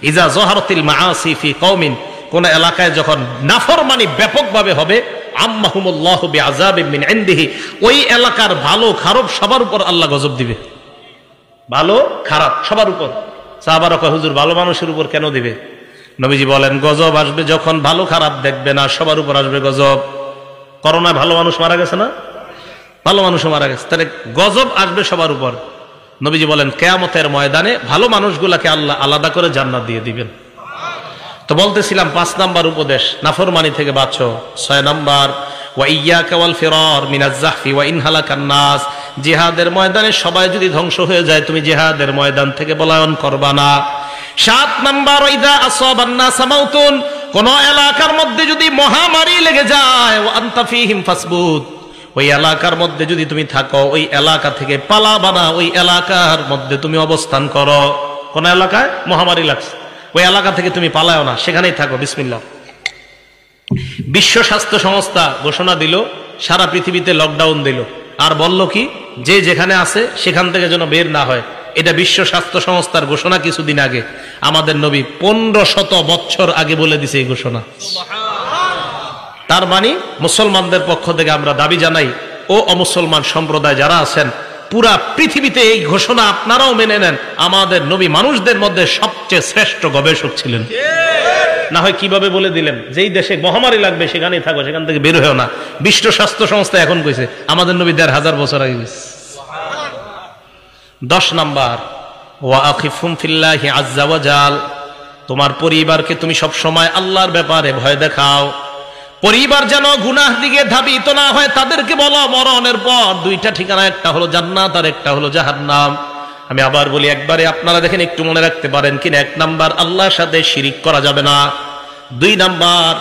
ইজা যহারাতিল মাআসি ফি কওমিন, কোন এলাকায় যখন নাফরমানি ব্যাপকভাবে হবে, আম্মাহুমুল্লাহু বিআযাবিন মিন ইনদিহি, ওই এলাকার ভালো খারাপ সবার উপর আল্লাহ গজব দিবে। ভালো খারাপ সবার উপর। সাহাবারা কয়, হুজুর ভালো মানুষের উপর কেন দিবে? নবীজি বলেন, গজব আসবে যখন ভালো খারাপ দেখবে না, সবার উপর আসবে গজব। করোনায় ভালো মানুষ মারা গেছে না? ভালো মানুষও মারা গেছে, তাহলে গজব আসবে সবার উপর। নবীজি বলেন, কিয়ামতের ময়দানে ভালো মানুষগুলাকে আল্লাহ আলাদা করে জান্নাত দিয়ে দিবেন। তো বলতেছিলাম 5 নাম্বার উপদেশ, নাফরমানি থেকে বাঁচো। 6 নাম্বার, ওয়া ইয়্যাকা ওয়াল ফিরার মিনাজ যাহফি ওয়া ইন হালাকান নাস, জিহাদের ময়দানে সবাই যদি ধ্বংস হয়ে যায়, তুমি জিহাদের ময়দান থেকে পলায়ন করবা না। 7 নাম্বার, ইযা আসাবান নাস মাউতুন, কোন এলাকার মধ্যে যদি মহামারী লেগে যায়, ওয়া আনতা ফীহিম ফাসবুত, ওই এলাকার মধ্যে যদি তুমি থাকো, ওই এলাকা থেকে পালাবা না, ওই এলাকার মধ্যে তুমি অবস্থান করো। কোন এলাকায় মহামারী লাগছে, ওই এলাকা থেকে তুমি পালাও না, সেখানেই থাকো। বিসমিল্লাহ। বিশ্ব স্বাস্থ্য সংস্থা ঘোষণা দিল, সারা পৃথিবীতে লকডাউন দিল, আর বলল কি, যে যেখানে আছে সেখান থেকে যেন বের না হয়। এটা বিশ্ব স্বাস্থ্য সংস্থার ঘোষণা কিছুদিন আগে। আমাদের নবী 1500 বছর আগে বলে দিছে এই ঘোষণা। তার মানে মুসলমানদের পক্ষ থেকে আমরা দাবি জানাই, ও অমুসলমান সম্প্রদায় যারা আছেন, পুরা পৃথিবীতে এই ঘোষণা আপনারাও মেনে নেন। আমাদের নবী মানুষদের মধ্যে সবচেয়ে শ্রেষ্ঠ গবেষক ছিলেন। না হয় কিভাবে বলে দিলেন, যেই দেশে মহামারী লাগবে সেখানেই থাকো, সেখান থেকে বের হয়েও না। বিশ্ব স্বাস্থ্য সংস্থা এখন কইছে, আমাদের নবী 1500 বছর আগে কইছে। 10 নাম্বার, ওয়া আখিফুম ফিল্লাহি আযজা ওয়া জাল, তোমার পরিবারকে তুমি সব সময় আল্লাহর ব্যাপারে ভয় দেখাও। পরিবার যেন গুনাহ দিকে ধাবিত না হয়, তাদেরকে বলো মরণের পর 2টা ঠিকানা, একটা হলো জান্নাত আর একটা হলো জাহান্নাম। আমি আবার বলি একবারে, আপনারা দেখেন একটু মনে রাখতে পারেন কিনা। 1 নাম্বার, আল্লাহর সাথে শিরিক করা যাবে না। 2 নাম্বার,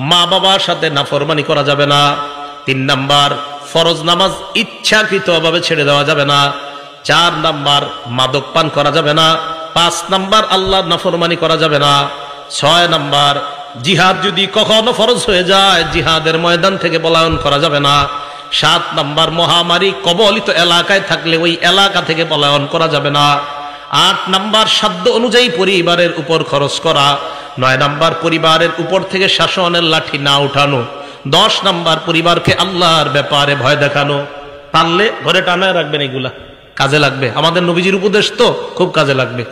মা বাবার সাথে নাফরমানি করা যাবে না। 3 নাম্বার, ফরজ নামাজ ইচ্ছাকৃতভাবে ছেড়ে দেওয়া যাবে না। 4 নাম্বার, মাদক পান করা যাবে না। 5 নাম্বার, আল্লাহর নাফরমানি করা যাবে না। 6 নাম্বার, জিহাদ যদি কখনো ফরজ হয়ে যায়, জিহাদের ময়দান থেকে পলায়ন করা যাবে না। 7 নাম্বার, মহামারী কবলিত এলাকায় থাকলে ওই এলাকা থেকে পলায়ন করা যাবে না। 8 নাম্বার, সাধ্য অনুযায়ী পরিবারের উপর খরচ করা। 9 নাম্বার, পরিবারের উপর থেকে শাসনের লাঠি না উঠানো। 10 নাম্বার, পরিবারকে আল্লাহর ব্যাপারে ভয় দেখানো। পারলে ঘরে টানায় রাখবেন, এগুলা কাজে লাগবে। আমাদের নবীজির উপদেশ তো খুব কাজে লাগবে।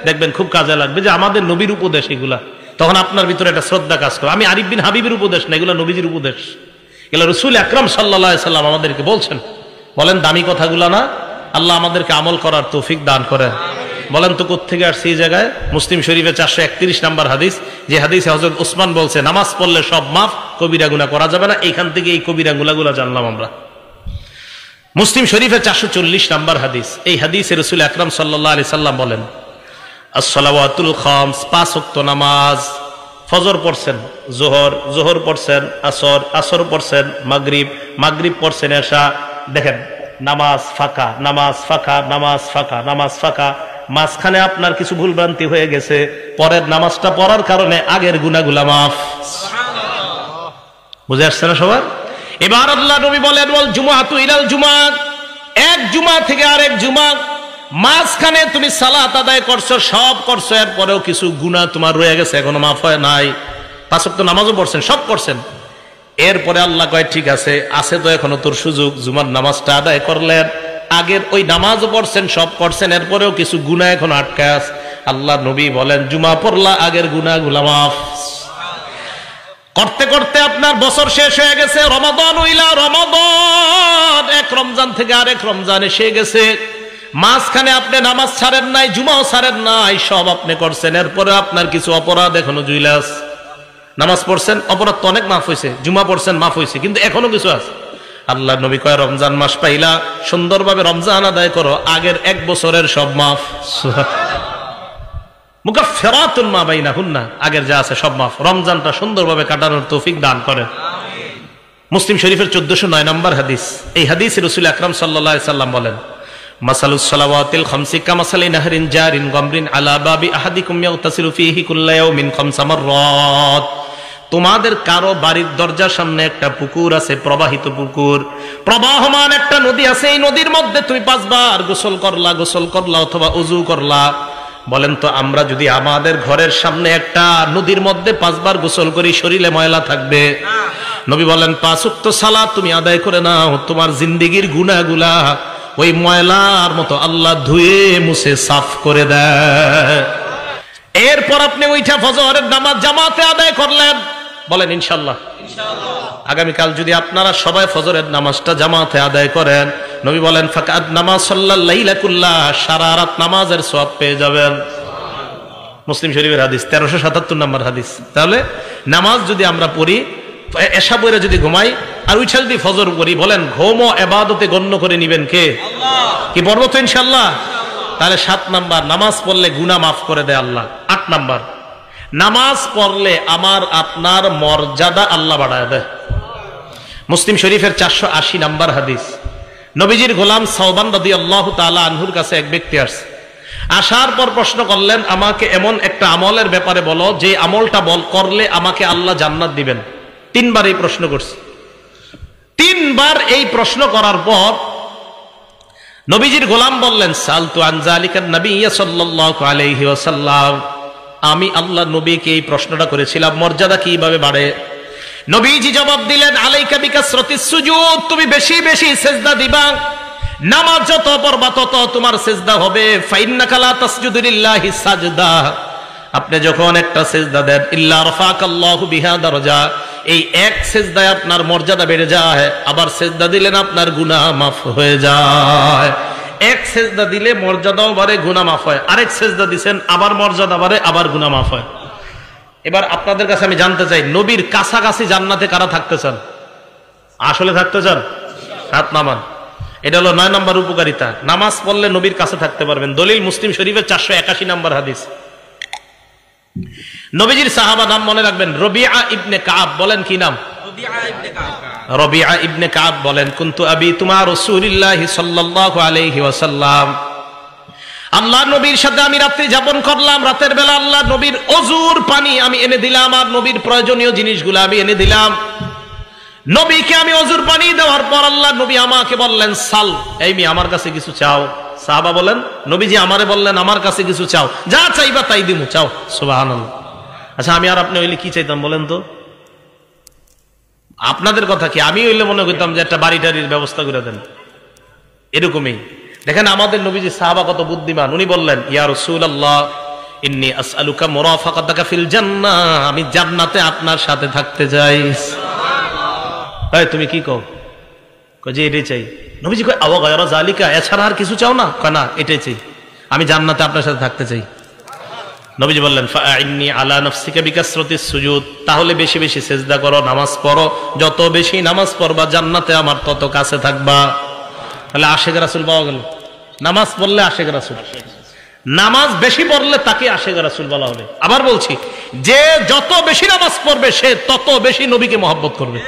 দেখবেন খুব কাজে লাগবে যে আমাদের নবীর উপদেশ এগুলা। তখন আপনার ভিতরে একটা শ্রদ্ধা কাজ করে। আমি আরিফ বিন হাবিবের উপদেশ না, এগুলো নবীজির উপদেশ। এগুলো রাসূল আকরাম সাল্লাল্লাহু আলাইহি সাল্লাম আমাদেরকে বলছেন। বলেন দামি কথাগুলো না? আল্লাহ আমাদেরকে আমল করার তৌফিক দান করেন। বলেন তো কোত্থেকে আসছে এই জায়গায়? মুসলিম শরীফে 431 নাম্বার হাদিস, যে হাদিসে হযরত উসমান বলছে, নামাজ পড়লে সব মাফ, কবিরা গুনাহ করা যাবে না। এইখান থেকে এই কবিরা গুনাহগুলো জানলাম আমরা। মুসলিম শরীফে 440 নাম্বার হাদিস, এই হাদিসে রাসূল আকরাম সাল্লাল্লাহু আলাইহি সাল্লাম বলেন, as-salawatul khams, 5 ওয়াক্ত নামাজ। ফজর পড়ছেন, জোহর পড়ছেন, আসর পড়ছেন, মাগরিব পড়ছেন, এশা। দেখেন নামাজ ফাঁকা, নামাজ ফাঁকা। মাঝখানে আপনার কিছু ভুলভ্রান্তি হয়ে গেছে, পরের নামাজটা পড়ার কারণে আগের গুনাহগুলা মাফ। বুঝে আসছে না সবার? এবার আল্লাহ নবী বলেন, ওয়াল জুমআতু ইলাল জুমআ, এক জুমা থেকে আরেক জুমা, মাঝখানে তুমি সালাত আদায় করছো, সব করছো, এরপরেও কিছু গুনাহ তোমার রয়ে গেছে, এখনো মাফ হয় নাই। 5 ওয়াক্ত নামাজও পড়ছেন, সব করছেন। এরপরে আল্লাহ কয়, ঠিক আছে তো এখনো তোর সুযোগ, জুমার নামাজটা আদায় করলেন, আগের ওই নামাজও পড়ছেন, সব করছেন, এরপরেও কিছু গুনাহ এখনো আটকায় আছে। আল্লাহ নবী বলেন, জুমা পড়লা, আগের গুনাহগুলা মাফ। করতে করতে আপনার বছর শেষ হয়ে গেছে, রমাদান ইলা রমাদান, এক রমজান থেকে আরেক রমজান এসে গেছে। মাঝখানে আপনি নামাজ ছাড়েন নাই, জুমাও ছাড়েন নাই, সব আপনি করছেন, এরপরে আপনার কিছু অপরাধ এখনো জুইলাস। নামাজ পড়ছেন, অপরাধ তো অনেক মাফ হয়েছে, জুমা পড়ছেন, মাফ হয়েছে, কিন্তু এখনো কিছু আছে। আল্লাহ নবী কয়, রমজান মাস পাইলা, সুন্দরভাবে রমজান আদায় করো, আগের 1 বছরের সব মাফ। মুকাফফিরাতুন মা বাইনাহুন্না, আগের যা আছে সব মাফ। রমজানটা সুন্দরভাবে কাটানোর তৌফিক দান করেন। মুসলিম শরীফের 1409 নম্বর হাদিস। এই হাদিসে রাসূল আকরাম সাল্লাল্লাহু আলাইহি সাল্লাম বলেন, মাসালুস সালাওয়াতিল খামসি কামাসালি নাহরিন জারিন গামরিন আলা বাবি আহাদিকুম ইয়াগতাসিলু ফীহি কুল্লা ইয়াউমিন খামসা মাররাত। তোমাদের কারো বাড়ির দরজার সামনে একটা পুকুর আছে, প্রবাহিত পুকুর, প্রবাহমান একটা নদী আছে। এই নদীর মধ্যে তুমি 5 বার গোসল করলা অথবা ওযু করলা। বলেন তো আমরা যদি আমাদের ঘরের সামনে একটা নদীর মধ্যে 5 বার গোসল করি, শরীরে ময়লা থাকবে? নবী বলেন 5 ওয়াক্ত সালাত তুমি আদায় করে নাও, তোমার জিন্দেগীর গুনাহগুলা ওই ময়লার মতো আল্লাহ ধুয়ে মুছে সাফ করে দেয়। এরপর আপনি ওইটা ফজরের নামাজ জামাতে আদায় করলেন, বলেন ইনশাআল্লাহ। আগামীকাল যদি আপনারা সবাই ফজরের নামাজটা জামাতে আদায় করেন, নবী বলেন ফাকাদ নামাজ সাল্লাল লাইলা কুল্লাহ, সারা রাত নামাজের সওয়াব পেয়ে যাবেন। মুসলিম শরীফের হাদিস, 1377 নম্বর হাদিস। তাহলে নামাজ যদি আমরা পড়ি, এশা পড়ে যদি ঘুমাই আর উঠে যদি ফজর করি, বলেন ঘুমও ইবাদতে গণ্য করে নিবেন কে? আল্লাহ। কি বলবো তো ইনশাআল্লাহ? তাহলে 7 নাম্বার, নামাজ পড়লে গুনাহ মাফ করে দেয় আল্লাহ। 8 নাম্বার, নামাজ পড়লে আমার আপনার মর্যাদা আল্লাহ বাড়ায় দেয়। মুসলিম শরীফের 480 নম্বর হাদিস। নবীজির গোলাম সাওবান রাদিয়াল্লাহু তাআলা আনহুর কাছে এক ব্যক্তি আসছে। আসার পর প্রশ্ন করলেন, আমাকে এমন একটা আমলের ব্যাপারে বলো যে আমলটা করলে আমাকে আল্লাহ জান্নাত দিবেন। 3 বার এই প্রশ্ন করছে। 3 বার এই প্রশ্ন করার পর নবীজির গোলাম বললেন, সালতু আন যালিকান নবী সাল্লাল্লাহু আলাইহি ওয়াসাল্লাম, আমি আল্লাহ নবীকে এই প্রশ্নটা করেছিলাম, মর্যাদা কিভাবে বাড়ে। নবীজি জবাব দিলেন, আলাইকা বিকাসরাতিস সুজুদ, তুমি বেশি বেশি সিজদা দিবা। নামাজ যত পড়বা তত তোমার সিজদা হবে। ফাইন্নাকা লা তাসজুদু লিল্লাহি সাজদা, আপনি যখন একটা সিজদা দেন, ইল্লা রাফাকাল্লাহু বিহা দারাজা, এই এক সিজদায় আপনার মর্যাদা বেড়ে যায়। আবার সিজদা দিলেন আপনার গুনাহ মাফ হয়ে যায়। এক সিজদা দিলে মর্যাদাও বাড়ে, গুনাহ মাফ হয়। আরেক সিজদা দিবেন, আবার মর্যাদা বাড়ে, আবার গুনাহ মাফ হয়। এবার আপনাদের কাছে আমি জানতে চাই, নবীর কাছাকাছি জান্নাতে কারা থাকতে চান? আসলে থাকতে চান? হাত নামান। এটা হলো 9 নম্বর উপকারিতা। নামাজ পড়লে নবীর কাছে থাকতে পারবেন। দলিল মুসলিম শরীফের 481 নম্বর হাদিস। নবীজির সাহাবা নাম মনে রাখবেন, রবিআ ইবনে কাব। বলেন কি নাম? রবিআ ইবনে কাব বলেন, কুনতু আবিতু মা রাসূলিল্লাহি সাল্লাল্লাহু আলাইহি ওয়াসাল্লাম, আল্লাহ নবীর সাথে আমি রাত্রি যাপন করলাম। রাতের বেলা আল্লাহ নবীর ওযুর পানি আমি এনে দিলাম, আর নবীর প্রয়োজনীয় জিনিসগুলো আমি এনে দিলাম। নবীকে আমি ওযুর পানি দেওয়ার পর আল্লাহ নবী আমাকে বললেন, সাল, এই মি আমার কাছে কিছু চাও। সাহাবা বলেন, নবীজি আমারে বললেন আমার কাছে কিছু চাও, যা চাইবা তাই দিমু, চাও। সুবহানাল্লাহ। আচ্ছা আমি আর আপনি হইলে কি চাইতাম বলেন তো? আপনাদের কথা কি, আমি হইলে মনে করতাম যে একটা বাড়ি টাড়ির ব্যবস্থা করে দেন, এরকমই। দেখেন আমাদের নবীজি সাহাবা কত বুদ্ধিমান। উনি বললেন, ইয়া রাসূলুল্লাহ ইন্নী আসআলুকা মুরাফাকাতাকা ফিল জান্নাহ, আমি জান্নাতে আপনার সাথে থাকতে চাই। সুবহানাল্লাহ। এই তুমি কি কও? কয় যে এটাই চাই। নবীজি কয় আওয়া গায়রা যালিকা, এছাড়া আর কিছু চাও না? কয় না, এটাই চাই, আমি জান্নাতে আপনার সাথে থাকতে চাই। নবীজি বললেন, ফাআইন্নী আলা নাফসিকা বিকাসরাতিস সুজুদ, তাহলে বেশি বেশি সিজদা করো, নামাজ পড়ো। যত বেশি নামাজ পড়বা জান্নাতে আমার তত কাছে থাকবা। তাহলে আশেক রাসূল পাওয়া গেল। নামাজ পড়লে আশেক রাসূল, নামাজ বেশি পড়লে তাকে আশেক রাসূল বলা হবে। আবার বলছি, যে যত বেশি নামাজ পড়বে সে তত বেশি নবীকে মহব্বত করবে।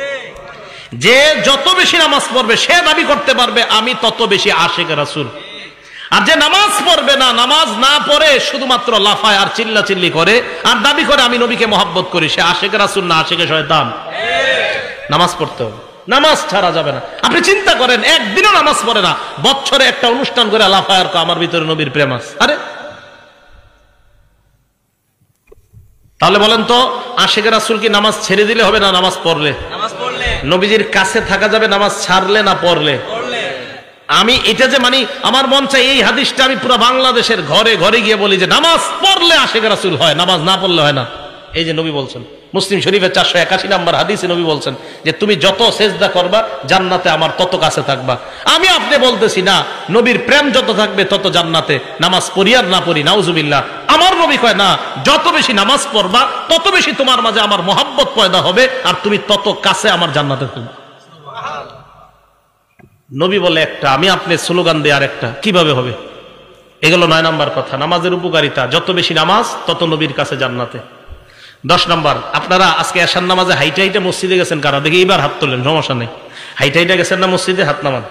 যে যত বেশি নামাজ পড়বে সে দাবি করতে পারবে আমি তত বেশি আশেক রাসূল। আর যে নামাজ পড়বে না, নামাজ না পড়ে শুধুমাত্র লাফায় আর চিল্লাচিল্লি করে আর দাবি করে আমি নবীকে মহব্বত করি, সে আশেক রাসূল না আশেকে শয়তান। নামাজ পড়তে হবে, নামাজ ছাড়া যাবে না। আপনি চিন্তা করেন, একদিনও নামাজ পড়ে না, বছরে একটা অনুষ্ঠান করে লাফায় আর আমার ভিতরে নবীর প্রেম আছে। আরে তাহলে বলেন তো, আশেক রাসূল কি নামাজ ছেড়ে দিলে হবে না নামাজ পড়লে? নবীজির কাছে থাকা যাবে নামাজ ছাড়লে না পড়লে? আমি এটা যে মানি, আমার মন চাই এই হাদিসটা আমি পুরো বাংলাদেশের ঘরে ঘরে গিয়ে বলি যে নামাজ পড়লে আশেক রাসূল হয়, নামাজ না পড়লে হয় না। এই যে নবী বলছেন, মুসলিম শরীফের 481 নম্বর হাদিসে নবী বলছেন যে তুমি যত সিজদা করবা জান্নাতে আমার তত কাছে থাকবা। আমি আপনি বলতেছি না, নবীর প্রেম যত থাকবে তত জান্নাতে। নামাজ পড়ি আর না পড়ি, নাউজুবিল্লাহ। আমার নবী কয় না, যত বেশি নামাজ পড়বা তত বেশি তোমার মাঝে আমার মহব্বত পয়দা হবে আর তুমি তত কাছে আমার জান্নাতে থাকবে। নবী বলে একটা, আমি আপনি স্লোগান দেয় আর একটা, কিভাবে হবে? এগুলো 9 নম্বর কথা, নামাজের উপকারিতা। যত বেশি নামাজ তত নবীর কাছে জান্নাতে। 10 নম্বর, আপনারা আজকে এশার নামাজে হাইটা হাইটা মসজিদে গেছেন কারা? দেখি এবার হাত তোলেন, সমস্যা নেই। হাইটা হাইটা গেছেন না মসজিদে? হাত নামান।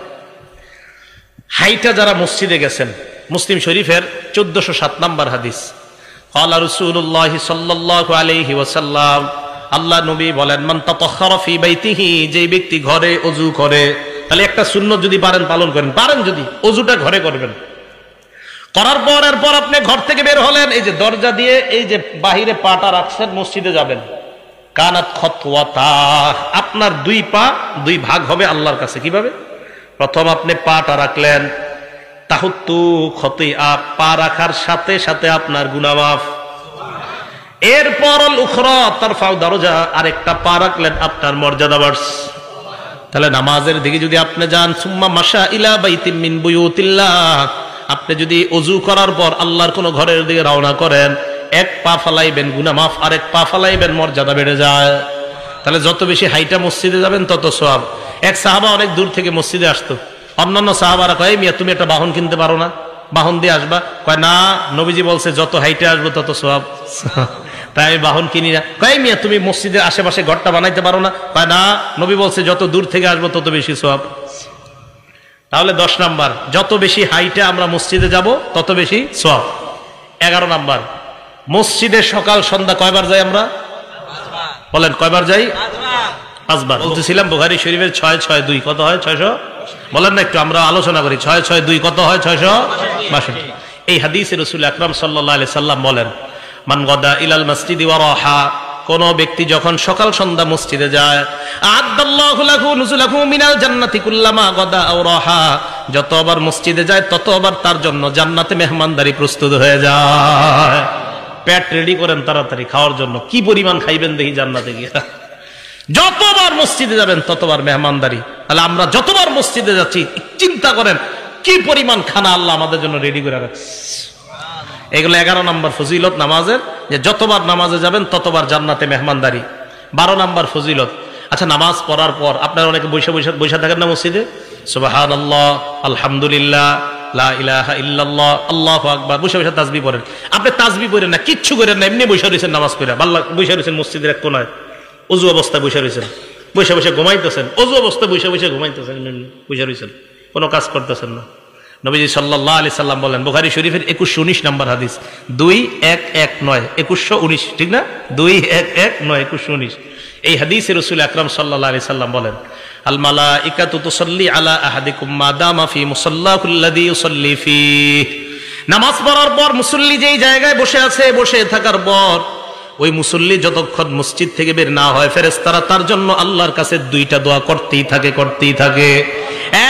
হাইটা যারা মসজিদে গেছেন, মুসলিম শরীফের 1407 নম্বর হাদিস, ক্বালা রাসূলুল্লাহ সাল্লাল্লাহু আলাইহি ওয়াসাল্লাম, আল্লাহ নবী বলেন, মান তাতাহহারা ফি বাইতিহি, যে ব্যক্তি ঘরে ওযু করে, তাহলে একটা সুন্নাত যদি পারেন পালন করেন, পারেন যদি ওযুটা ঘরে করবেন, করার পর এরপর আপনি ঘর থেকে বের হলেন, এই যে দরজা দিয়ে এই যে বাহিরে পাটা রাখছেন, মসজিদে যাবেন, কানাত খতওয়াতা, আপনার 2 পা 2 ভাগ হবে আল্লাহর কাছে। কিভাবে? প্রথম আপনি পাটা রাখলেন, তাহুত্তু খতিয়া, পা রাখার সাথে সাথে আপনার গুনাহ মাফ। এরপর আল উখরা তারফাউ দারজা, আরেকটা পা রাখলেন, আপনার মর্যাদা বাড়ছে। তাহলে নামাজের দিকে যদি আপনি যান, সুম্মা মাশা ইলা বাইতিম মিন বুয়ুতিল্লাহ, আপনি যদি ওযু করার পর আল্লাহর কোন ঘরের দিকে রওনা করেন, 1 পা ফালাইবেন গুনাহ মাফ, আর 1 পা ফালাইবেন মর্যাদা বেড়ে যায়। তাহলে যত বেশি হাইটা মসজিদে যাবেন তত সওয়াব। এক সাহাবা অনেক দূর থেকে মসজিদে আসতো, অন্যান্য সাহাবারা কয়, মিয়া তুমি একটা বাহন কিনতে পারো না, বাহন দিয়ে আসবা? কয় না, নবীজি বলছে যত হাইটে আসবো তত সওয়াব। তাই আমি বাহন কিনি না। কয় মিয়া তুমি মসজিদের আশেপাশে ঘরটা বানাইতে পারো না? কয় না, নবী বলছে যত দূর থেকে আসবো তত বেশি সওয়াব। তাহলে 10 নাম্বার, যত বেশি হাইটে আমরা মসজিদে যাব তত বেশি সওয়াব। 11 নাম্বার, মসজিদে সকাল সন্ধ্যা কয়বার যাই আমরা? বলেন কয়বার যাই? 5 বার। বলতেছিলাম বুখারী শরীফের 662 কত হয়? 600। বলেন না একটু, আমরা আলোচনা করি। 662 কত হয়? 662। এই হাদিসে রাসূল আকরাম সাল্লাল্লাহু আলাইহি সাল্লাম বলেন, মান গাদা ইলাল মসজিদি ওয়া রাহা, কোন ব্যক্তি যখন সকাল সন্ধ্যা মসজিদে যায়, আ'আদাল্লাহু লাহু নুজুলাহু মিনাল জান্নাতি কুল্লামা গাদা আও রাহা, যতবার মসজিদে যায় ততবার তার জন্য জান্নাতে মেহমানদারি প্রস্তুত হয়ে যায়। পেট রেডি করেন তাড়াতাড়ি খাওয়ার জন্য। কি পরিমাণ খাইবেন দেখি জান্নাতে গিয়ে। যতবার মসজিদে যাবেন ততবার মেহমানদারি। তাহলে আমরা যতবার মসজিদে যাচ্ছি চিন্তা করেন কি পরিমাণ খানা আল্লাহ আমাদের জন্য রেডি করে রাখছে। এগুলো 11 নম্বর ফজিলত নামাজের, যে যতবার নামাজে যাবেন ততবার জান্নাতে মেহমানদারি। 12 নম্বর ফজিলত, আচ্ছা নামাজ পড়ার পর আপনারা অনেকে বসে থাকেন না মসজিদে, সুবহানাল্লাহ, আলহামদুলিল্লাহ, লা ইলাহা ইল্লাল্লাহ, আল্লাহু আকবার, বসে বসে তাসবিহ পড়েন। আপনি তাসবিহ পড়েন না, কিচ্ছু করেন না, এমনি বসে রয়েছেন নামাজ পড়ে, আল্লাহ বসে রয়েছেন মসজিদের এক কোনায়, ওযু অবস্থায় বসে রয়েছেন, বসে বসে ঘুমাইতেছেন, ওযু অবস্থায় বসে বসে ঘুমাইতেছেন, বসে রয়েছেন, কোনো কাজ করতেছেন না। নবীজি সাল্লাল্লাহু আলাইহি সাল্লাম বলেন, বুখারী শরীফের 2119 নম্বর হাদিস, 2119, 2119, ঠিক না? 2119, 2119। এই হাদিসে রাসূল আকরাম সাল্লাল্লাহু আলাইহি সাল্লাম বলেন, আল মালাইকাতু তুসাল্লি আলা আহাদিকুম মা দামা ফি মুসাল্লাহু আল্লাযী ইউসাল্লি ফীহি, নামাজ পড়ার পর মুসল্লি যেই জায়গায় বসে আছে, বসে থাকার পর ওই মুসল্লি যতক্ষণ মসজিদ থেকে বের না হয়, ফেরেশতারা তার জন্য আল্লাহর কাছে 2টা দোয়া করতেই থাকে।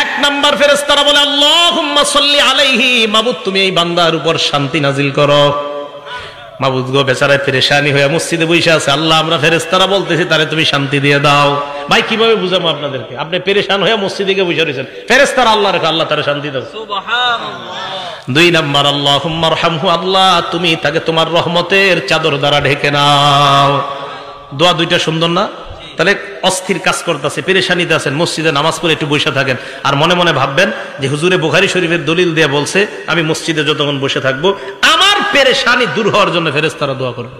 1 নাম্বার, ফেরেশতারা বলে, আল্লাহুম্মা সাল্লি আলাইহি, মাবুদ তুমি এই বান্দার উপর শান্তি নাজিল করো। মাবুদ গো, বেচারা পেরেশানি হয়ে মসজিদে বসে আছে, আল্লাহ আমরা ফেরেশতারা বলতেছি তারে তুমি শান্তি দিয়ে দাও। ভাই কিভাবে বুঝাবো আপনাদেরকে? আপনি পেরেশান হয়ে মসজিদে গিয়ে বসে রয়েছেন, ফেরেশতারা আল্লাহ রেখে, আল্লাহ তারে শান্তি দাও, সুবহানাল্লাহ। 2 নাম্বার, আল্লাহুম্মা আরহামহু, আল্লাহ তুমি তাকে তোমার রহমতের চাদর দ্বারা ঢেকে নাও। দোয়া 2টা সুন্দর না? তাহলে অস্থির কাজ করতেছে, পেরেশানিতে আছেন, মসজিদে নামাজ পড়ে একটু বসে থাকেন, আর মনে মনে ভাববেন যে হুজুরে বুখারী শরীফের দলিল দিয়ে বলছে আমি মসজিদে যতক্ষণ বসে থাকবো আমার পেরেশানি দূর হওয়ার জন্য ফেরেশতারা দোয়া করবে।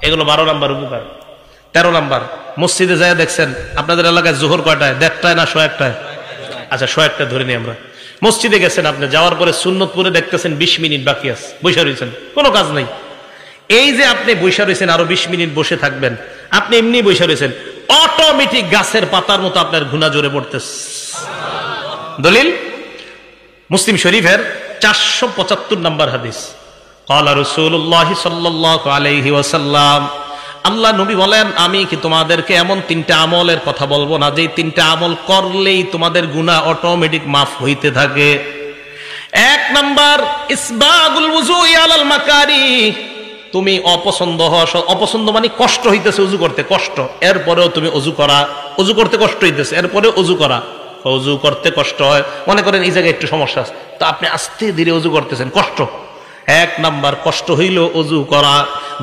এগুলো 12 নম্বর উপকার। 13 নম্বর, মসজিদে যায় দেখছেন আপনাদের এলাকায় জোহর কয়টায়? 1:30 না 101টায়? আচ্ছা 101টা ধরে নিই আমরা। মসজিদে গেছেন, আপনি যাওয়ার পরে সুন্নত পড়ে দেখতেছেন 20 মিনিট বাকি আছে, বসে রয়েছেন, কোনো কাজ নাই। এই যে আপনি বসে রয়েছেন, আরো 20 মিনিট বসে থাকবেন, আপনি এমনি বসে রয়েছেন, অটোমেটিক গাছের পাতার মতো আপনার গুনাহ জোরে পড়তেছে। দলিল মুসলিম শরীফের 475 নম্বর হাদিস, ক্বালা রাসূলুল্লাহ সাল্লাল্লাহু আলাইহি ওয়াসাল্লাম, আল্লাহ নবী বলেন, আমি কি তোমাদেরকে এমন 3টা আমলের কথা বলবো না, যে 3টা আমল করলেই তোমাদের গুনাহ অটোমেটিক মাফ হইতে থাকে। 1 নাম্বার, ইসবাগুল ওযুই আলাল মাকারিহ, তুমি অপছন্দ মানে কষ্ট হইতেছে ওযু করতে, কষ্ট, এরপরেও তুমি ওযু করতে কষ্ট হইতেছে, এরপরে ওযু করা, ওযু করতে কষ্ট হয়, মনে করেন এই জায়গায় একটু সমস্যা আছে, তো আপনি আস্তে ধীরে ওযু করতেছেন, কষ্ট। 1 নাম্বার কষ্ট হইল ওযু করা।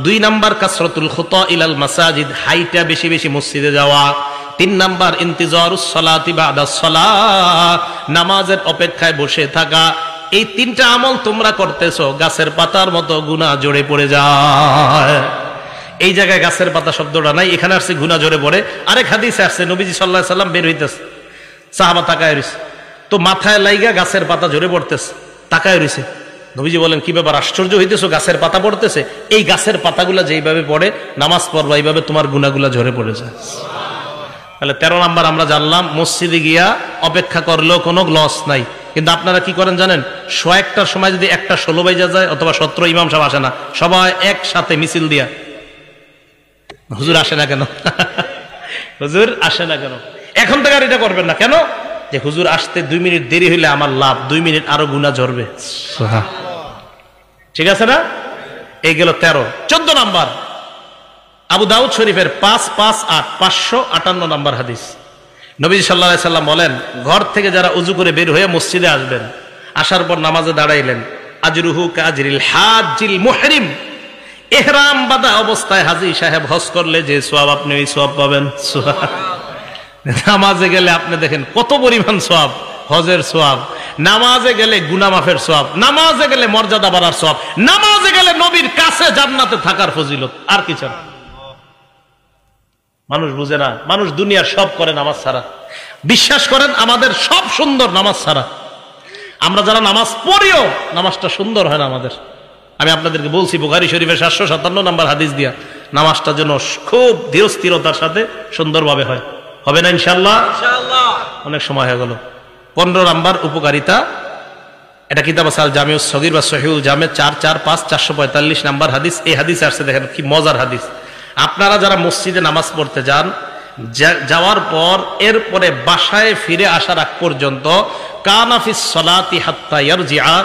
2 নাম্বার, কাসরাতুল খুতা ইলাল মাসাজিদ, হাইটা বেশি বেশি মসজিদে যাওয়া। 3 নাম্বার, ইন্তিজারুস সালাতি বাদাস সালাহ, নামাজের অপেক্ষায় বসে থাকা। এই 3টা আমল তোমরা করতেছো, গাছের পাতার মতো গুনাহ জড়ে পড়ে যায়। এই জায়গায় গাছের পাতা শব্দটা নাই, এখানে আসছে গুনাহ ঝরে পড়ে। আরেক হাদিসে আসছে নবীজি সাল্লাল্লাহু আলাইহি সাল্লাম বের হইতেছে, সাহাবা তাকায় রইছে, তো মাথায় লাইগা গাছের পাতা ঝরে পড়তেছে, তাকায় রইছে। নবীজি বলেন কি ব্যাপার, আশ্চর্য হইতেছো, গাছের পাতা পড়তেছে? এই গাছের পাতাগুলা যেইভাবে পড়ে নামাজ পড়বা এইভাবে তোমার গুনাহগুলা ঝরে পড়ে যায়। তাহলে 13 নাম্বার আমরা জানলাম, মসজিদে গিয়া অপেক্ষা করলেও কোনো লস নাই। কিন্তু আপনারা কি করেন জানেন, 101টার সময় যদি 1:16 বাজে যায় অথবা 17 ইমাম সাহেব আসে না, সবাই একসাথে মিছিল দিয়া, হুজুর আসে না কেন হুজুর আসে না কেন? এখন থেকে আর এটা করবেন না। কেন? যে হুজুর আসতে 2 মিনিট দেরি হইলে আমার লাভ, 2 মিনিট আরো গুনাহ ঝরবে। ঠিক আছে না? এই গেল 13। 14 নাম্বার আবু দাউদ শরীফের 558 নাম্বার হাদিস। নবীজি সাল্লাল্লাহু আলাইহি সাল্লাম বলেন, ঘর থেকে যারা উযু করে বের হয়ে মসজিদে আসবেন, আসার পর নামাজে দাঁড়াইলেন, আজরুহু কাজরিল হাজিল মুহরিম, ইহরাম বাঁধা অবস্থায় হাজী সাহেব হজ করলে যে সওয়াব আপনি ওই সওয়াব পাবেন। নামাজে গেলে আপনি দেখেন কত পরিমাণ সওয়াব, হজের সওয়াব, নামাজে গেলে গুনাহ মাফের সওয়াব, নামাজে গেলে মর্যাদা বাড়ার সওয়াব, নামাজে গেলে নবীর কাছে জান্নাতে থাকার ফজিলত। আর কিছু না। মানুষ বুঝে না, মানুষ দুনিয়ার সব করে নামাজ ছাড়া। বিশ্বাস করেন আমাদের সব সুন্দর নামাজ ছাড়া। আমরা যারা নামাজ পড়িও নামাজটা সুন্দর হয় না আমাদের। আমি আপনাদেরকে বলছি বুখারী শরীফের 757 নাম্বার হাদিস দিয়া, নামাজটা যেন খুব ধীরস্থিরতার সাথে সুন্দরভাবে হয়। হবে না ইনশাআল্লাহ? অনেক সময় হয়ে গেল। 15 নাম্বার উপকারিতা, এটা কিতাব আছে আল জামিউস সগীর বা সহিহুল জামে 445 নাম্বার হাদিস। এই হাদিস আসছে, দেখেন কি মজার হাদিস। আপনারা যারা মসজিদে নামাজ পড়তে যান, যাওয়ার পর এরপরে বাসায় ফিরে আসার আগ পর্যন্ত, কানাফিস সালাতি হাত্তা ইয়ারজিআ,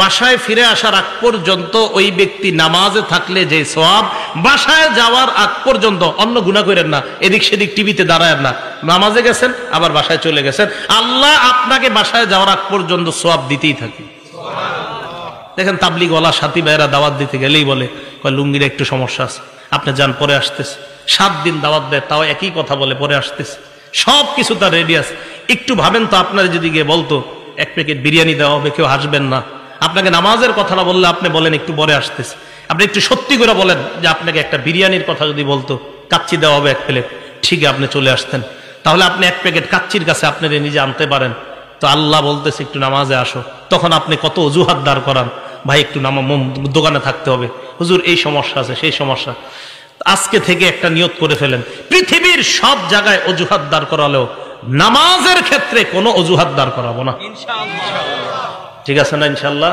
বাসায় ফিরে আসার আগ পর্যন্ত ওই ব্যক্তি নামাজে থাকলে যে সওয়াব, বাসায় যাওয়ার আগ পর্যন্ত অন্য গুনাহ করেন না, এদিক সেদিক টিভিতে দাঁড়ায়েন না, নামাজে গেছেন আবার বাসায় চলে গেছেন, আল্লাহ আপনাকে বাসায় যাওয়ার আগ পর্যন্ত সওয়াব দিতেই থাকে। দেখেন তাবলীগ ওয়ালা সাথী ভাইরা দাওয়াত দিতে গেলেই বলে, কয় লুঙ্গির একটু সমস্যা আছে, আপনি যান পরে আসতেছে। 7 দিন দাওয়াত দেয়, তাও একই কথা বলে, পরে আসতেছে। সব কিছু তার রেডি আছে। একটু ভাবেন তো, আপনার যদি গিয়ে বলতো 1 প্যাকেট বিরিয়ানি দেওয়া হবে, কেউ হাসবেন না। আপনাকে নামাজের কথা না বললে আপনি বলেন একটু পরে আসতেছে। আপনি একটু সত্যি করে বলেন যে আপনাকে একটা বিরিয়ানির কথা যদি বলতো, কাচ্চি দেওয়া হবে 1 প্লেট, ঠিক আপনি চলে আসতেন। তাহলে আপনি 1 প্যাকেট কাচ্চির কাছে আপনার নিজে আনতে পারেন। তো আল্লাহ বলতেছে একটু নামাজে আসো, তখন আপনি কত অজুহাত দাঁড় করান, ভাই একটু দোকানে থাকতে হবে, হুজুর এই সমস্যা আছে, সেই সমস্যা। আজকে থেকে একটা নিয়ত করে ফেলেন, পৃথিবীর সব জায়গায় অজুহাত দাঁড় করালেও নামাজের ক্ষেত্রে কোনো অজুহাত দাঁড় করাবো না। ঠিক আছে না ইনশাআল্লাহ?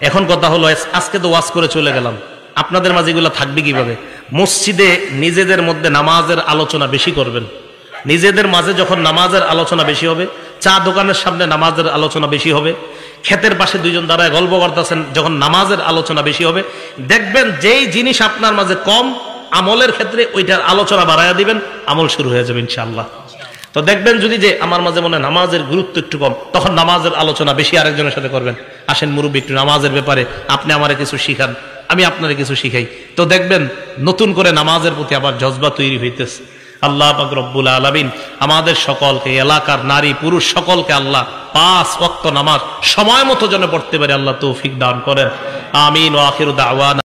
এখন কথা হলো, আজকে তো ওয়াজ করে চলে গেলাম, আপনাদের মাঝে এগুলো থাকবে কিভাবে? মসজিদে নিজেদের মধ্যে নামাজের আলোচনা বেশি করবেন। নিজেদের মাঝে যখন নামাজের আলোচনা বেশি হবে, চা দোকানের সামনে নামাজের আলোচনা বেশি হবে, ক্ষেতের পাশে 2 জন দাঁড়ায় গল্প করতেছেন, যখন নামাজের আলোচনা বেশি হবে, দেখবেন যেই জিনিস আপনার মাঝে কম আমলের ক্ষেত্রে ওইটার আলোচনা বাড়াইয়া দিবেন, আমল শুরু হয়ে যাবে ইনশাআল্লাহ। তো দেখবেন যদি যে আমার মাঝে মনে হয় নামাজের গুরুত্ব একটু কম, তখন নামাজের আলোচনা বেশি আরেকজনের সাথে করবেন। আসেন মুরব্বী, একটু নামাজের ব্যাপারে আপনি আমারে কিছু শিখান, আমি আপনারে কিছু শিখাই। তো দেখবেন নতুন করে নামাজের প্রতি আবার জজবা তৈরি হইতেছে। আল্লাহ পাক রব্বুল আলামিন আমাদের সকলকে, এলাকার নারী পুরুষ সকলকে আল্লাহ 5 ওয়াক্ত নামাজ সময় মতো যেন পড়তে পারে আল্লাহ তৌফিক দান করেন। আমিন। ওয়া আখিরু দাওয়ানা